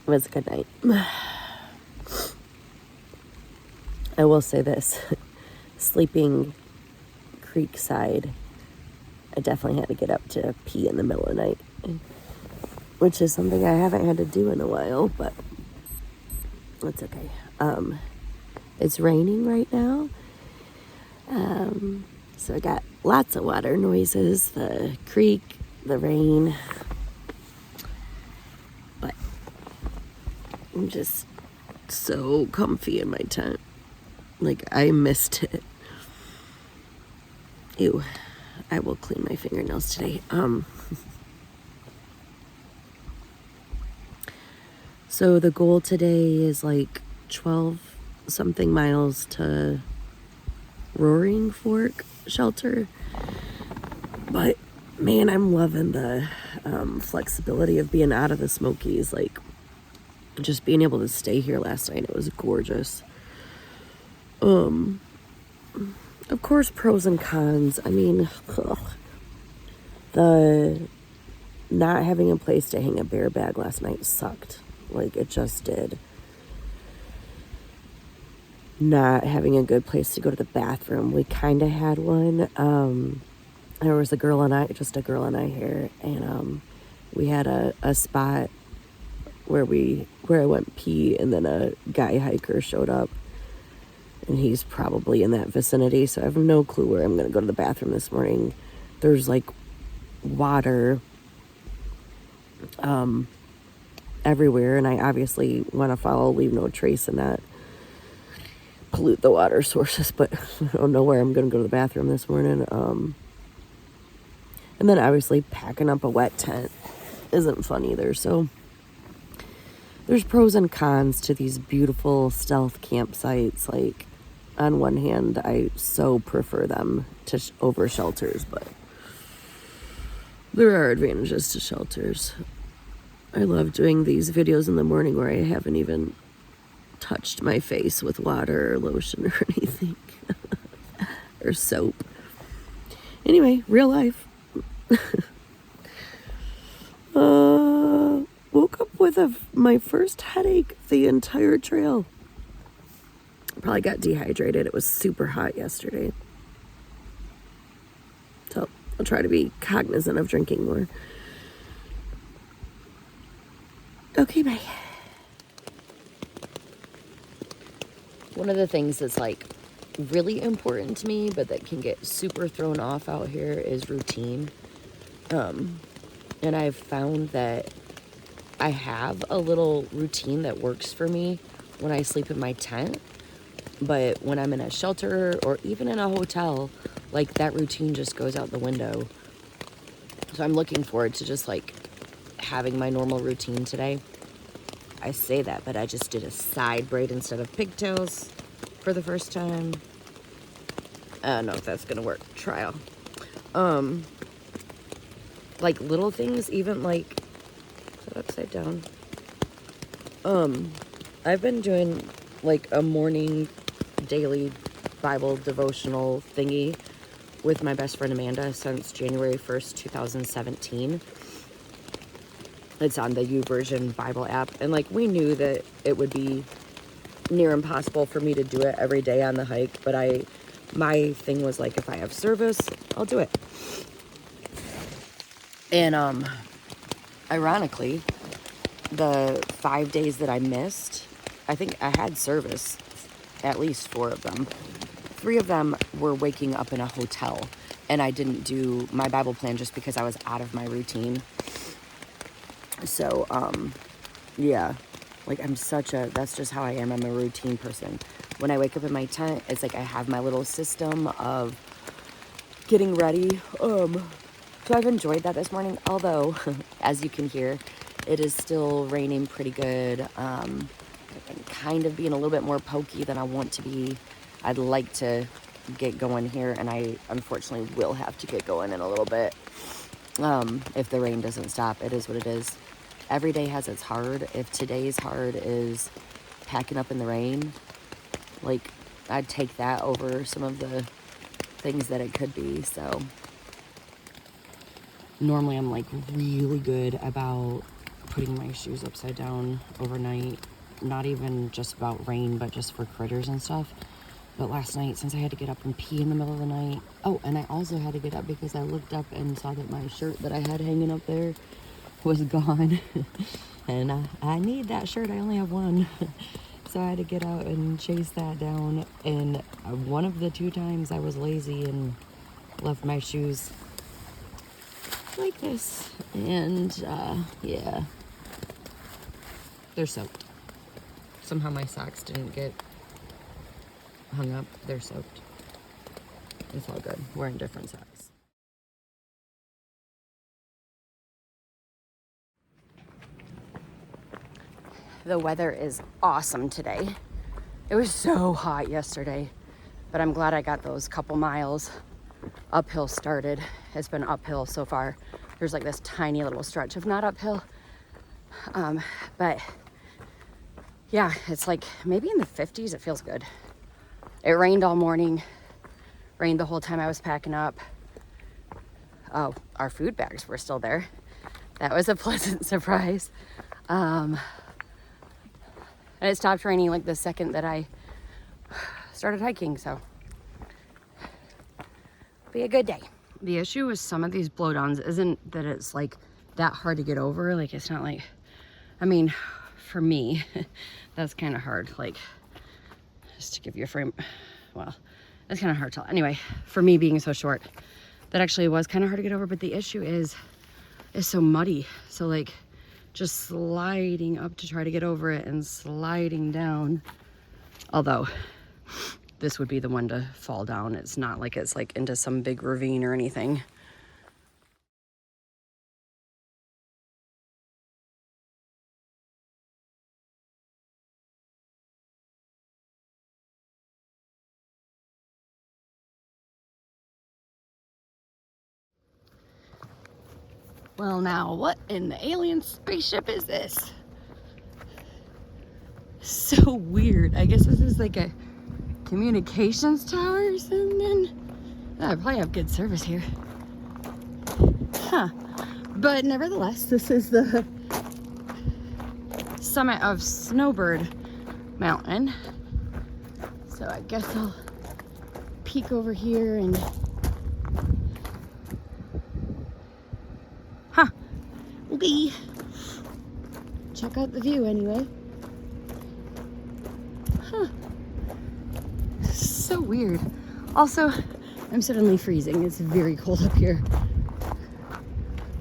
was a good night. I will say this. Sleeping creekside, I definitely had to get up to pee in the middle of the night, which is something I haven't had to do in a while, but it's okay. It's raining right now, so I got lots of water noises, the creek, the rain, but I'm just so comfy in my tent. Like, I missed it. Ew. I will clean my fingernails today. So the goal today is like 12 something miles to Roaring Fork shelter. But man, I'm loving the flexibility of being out of the Smokies. Like, just being able to stay here last night, it was gorgeous. Of course, pros and cons. I mean, the not having a place to hang a bear bag last night sucked. Like, it just did. Not having a good place to go to the bathroom. We kind of had one. There was a girl and I here, and we had a spot where I went pee, and then a guy hiker showed up, and he's probably in that vicinity, so I have no clue where I'm gonna go to the bathroom this morning. There's like water everywhere, and I obviously want to follow leave no trace and not pollute the water sources, but I don't know where I'm gonna go to the bathroom this morning. And then obviously packing up a wet tent isn't fun either, so there's pros and cons to these beautiful stealth campsites. Like, on one hand, I so prefer them to over shelters, but there are advantages to shelters. I love doing these videos in the morning where I haven't even touched my face with water or lotion or anything. Or soap. Anyway, real life. Woke up with my first headache the entire trail. Probably got dehydrated. It was super hot yesterday. So I'll try to be cognizant of drinking more. Okay, bye. One of the things that's like really important to me, but that can get super thrown off out here, is routine. And I've found that I have a little routine that works for me when I sleep in my tent, but when I'm in a shelter or even in a hotel, like, that routine just goes out the window. So I'm looking forward to just like having my normal routine today. I say that, but I just did a side braid instead of pigtails for the first time. I don't know if that's gonna work. Trial. Like little things, even like, is it upside down? I've been doing like a morning daily Bible devotional thingy with my best friend Amanda since January 1st, 2017. It's on the YouVersion Bible app, and like, we knew that it would be near impossible for me to do it every day on the hike, but my thing was like, if I have service, I'll do it. And ironically, the 5 days that I missed, I think I had service, at least 4 of them. 3 of them were waking up in a hotel, and I didn't do my Bible plan just because I was out of my routine. So, yeah, like, that's just how I am. I'm a routine person. When I wake up in my tent, it's like I have my little system of getting ready. So I've enjoyed that this morning, although, as you can hear, it is still raining pretty good. I'm kind of being a little bit more pokey than I want to be. I'd like to get going here, and I unfortunately will have to get going in a little bit. If the rain doesn't stop. It is what it is. Every day has its hard. If today's hard is packing up in the rain, like, I'd take that over some of the things that it could be. So normally I'm like really good about putting my shoes upside down overnight. Not even just about rain, but just for critters and stuff. But last night, since I had to get up and pee in the middle of the night. Oh, and I also had to get up because I looked up and saw that my shirt that I had hanging up there was gone. And I need that shirt. I only have one. So I had to get out and chase that down. And one of the 2 times I was lazy and left my shoes like this. And yeah, they're soaked. Somehow my socks didn't get hung up. They're soaked. It's all good. We're in different socks. The weather is awesome today. It was so hot yesterday, but I'm glad I got those couple miles uphill started. It's been uphill so far. There's like this tiny little stretch of not uphill. But yeah, it's like maybe in the 50s. It feels good. It rained all morning, rained the whole time I was packing up. Oh, our food bags were still there. That was a pleasant surprise. And it stopped raining like the second that I started hiking, so be a good day. The issue with some of these blowdowns isn't that it's like that hard to get over. Like, it's not like, I mean, for me, that's kind of hard. Like, just to give you a frame, well, that's kind of hard to tell. Anyway, for me being so short, that actually was kind of hard to get over. But the issue is so muddy. So like, just sliding up to try to get over it and sliding down. Although this would be the one to fall down. It's not like it's like into some big ravine or anything. Well, now what in the alien spaceship is this? So weird. I guess this is like a communications tower or something. I probably have good service here. Huh. But nevertheless, this is the summit of Snowbird Mountain. So I guess I'll peek over here and okay. Check out the view anyway. Huh. So weird. Also, I'm suddenly freezing. It's very cold up here.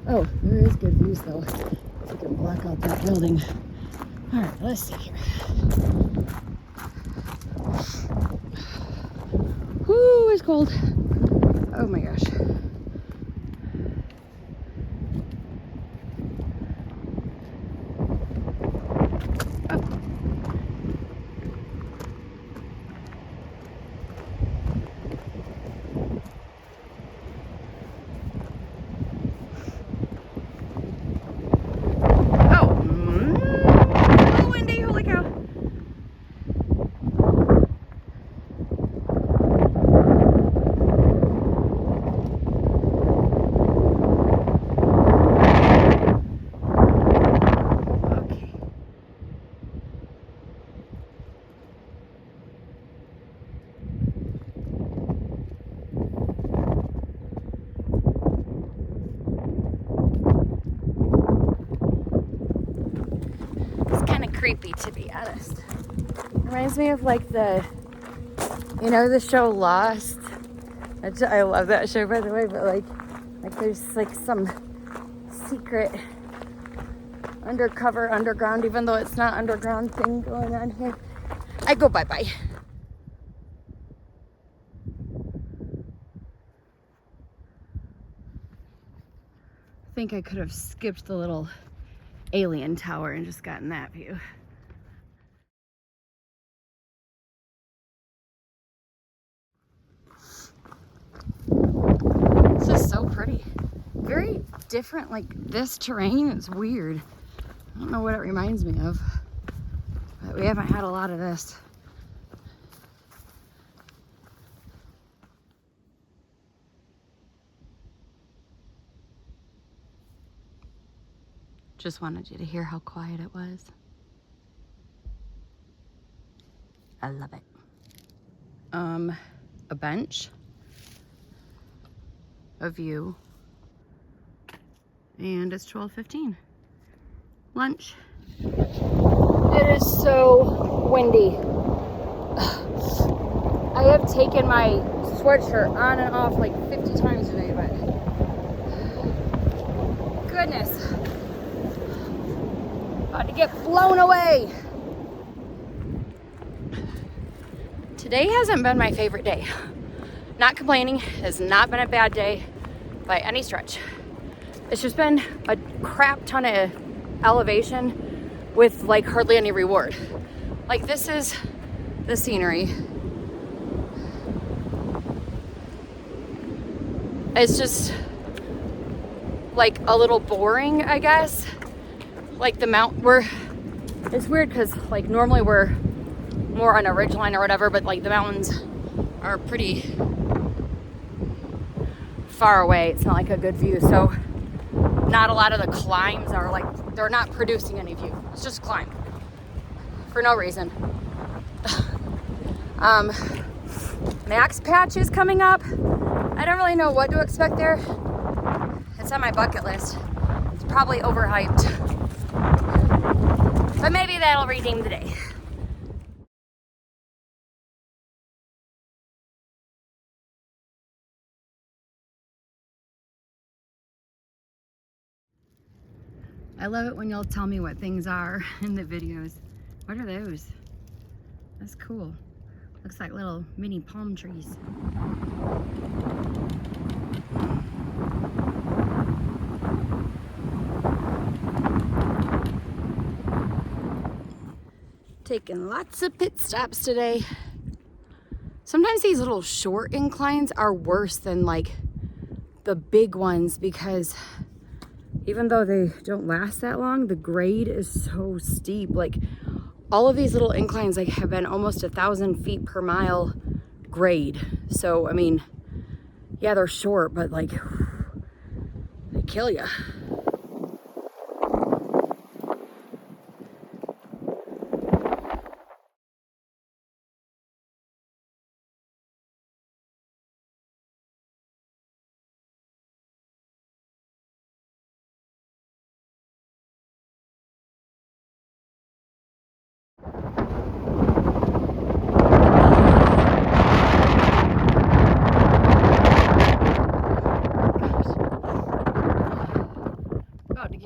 Oh, there is good views though. If you can block out that building. All right, let's see here. Whoo, it's cold. Oh my gosh. Creepy, to be honest. Reminds me of like the show Lost. I love that show, by the way, but like there's like some secret underground, even though it's not underground thing going on here. I go bye-bye. I think I could have skipped the little alien tower and just gotten that view. This is so pretty. Very different, like this terrain. It's weird. I don't know what it reminds me of, but we haven't had a lot of this. Just wanted you to hear how quiet it was. I love it. A bench, a view, and it's 12:15. Lunch. It is so windy. I have taken my sweatshirt on and off like 50 times today, but goodness. About to get blown away. Today hasn't been my favorite day. Not complaining, has not been a bad day by any stretch. It's just been a crap ton of elevation with like hardly any reward. Like this is the scenery. It's just like a little boring, I guess. Like the it's weird because like normally we're more on a ridge line or whatever, but like the mountains are pretty far away. It's not like a good view. So not a lot of the climbs are like, they're not producing any view. It's just climb for no reason. Max Patch is coming up. I don't really know what to expect there. It's on my bucket list. It's probably overhyped, but maybe that'll redeem the day. I love it when y'all tell me what things are in the videos. What are those? That's cool. Looks like little mini palm trees. Taking lots of pit stops today. Sometimes these little short inclines are worse than like the big ones because even though they don't last that long, the grade is so steep. Like all of these little inclines like have been almost 1,000 feet per mile grade. So, I mean, yeah, they're short, but like they kill you.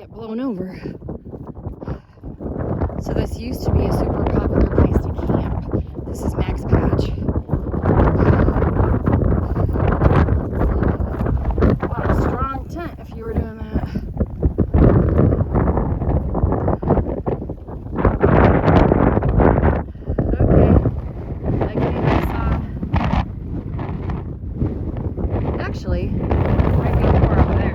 Blown over. So this used to be a super popular place to camp. This is Max Patch. Wow, a strong tent if you were doing that. Okay, I saw. Actually, might be more over there.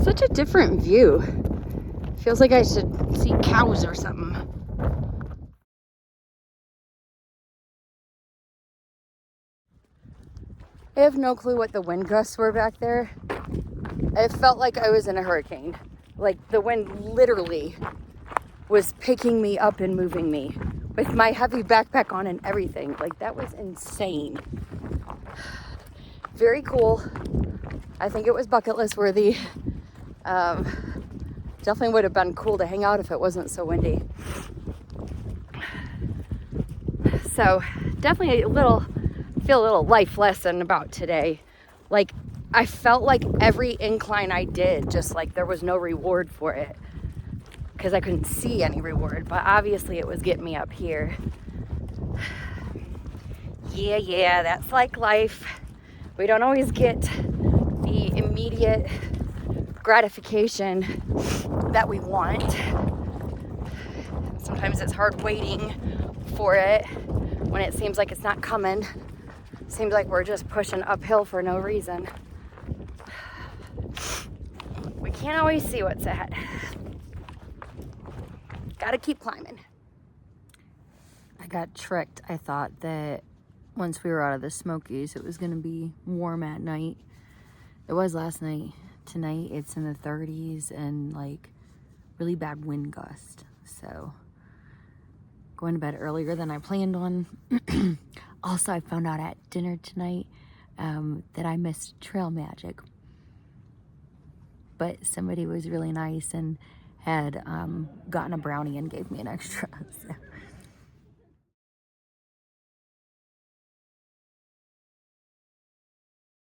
Such a different view. Feels like I should see cows or something. I have no clue what the wind gusts were back there. It felt like I was in a hurricane. Like the wind literally was picking me up and moving me with my heavy backpack on and everything. Like that was insane. Very cool. I think it was bucket list worthy. Definitely would have been cool to hang out if it wasn't so windy. So definitely feel a little life lesson about today. Like, I felt like every incline I did, just like there was no reward for it, because I couldn't see any reward, but obviously it was getting me up here. Yeah, that's like life. We don't always get the immediate gratification that we want. Sometimes it's hard waiting for it when it seems like it's not coming. Seems like we're just pushing uphill for no reason. We can't always see what's ahead. Gotta keep climbing. I got tricked. I thought that once we were out of the Smokies, it was gonna be warm at night. It was last night. Tonight it's in the 30s and like really bad wind gust. So going to bed earlier than I planned on. Also, I found out at dinner tonight that I missed trail magic. But somebody was really nice and had gotten a brownie and gave me an extra. So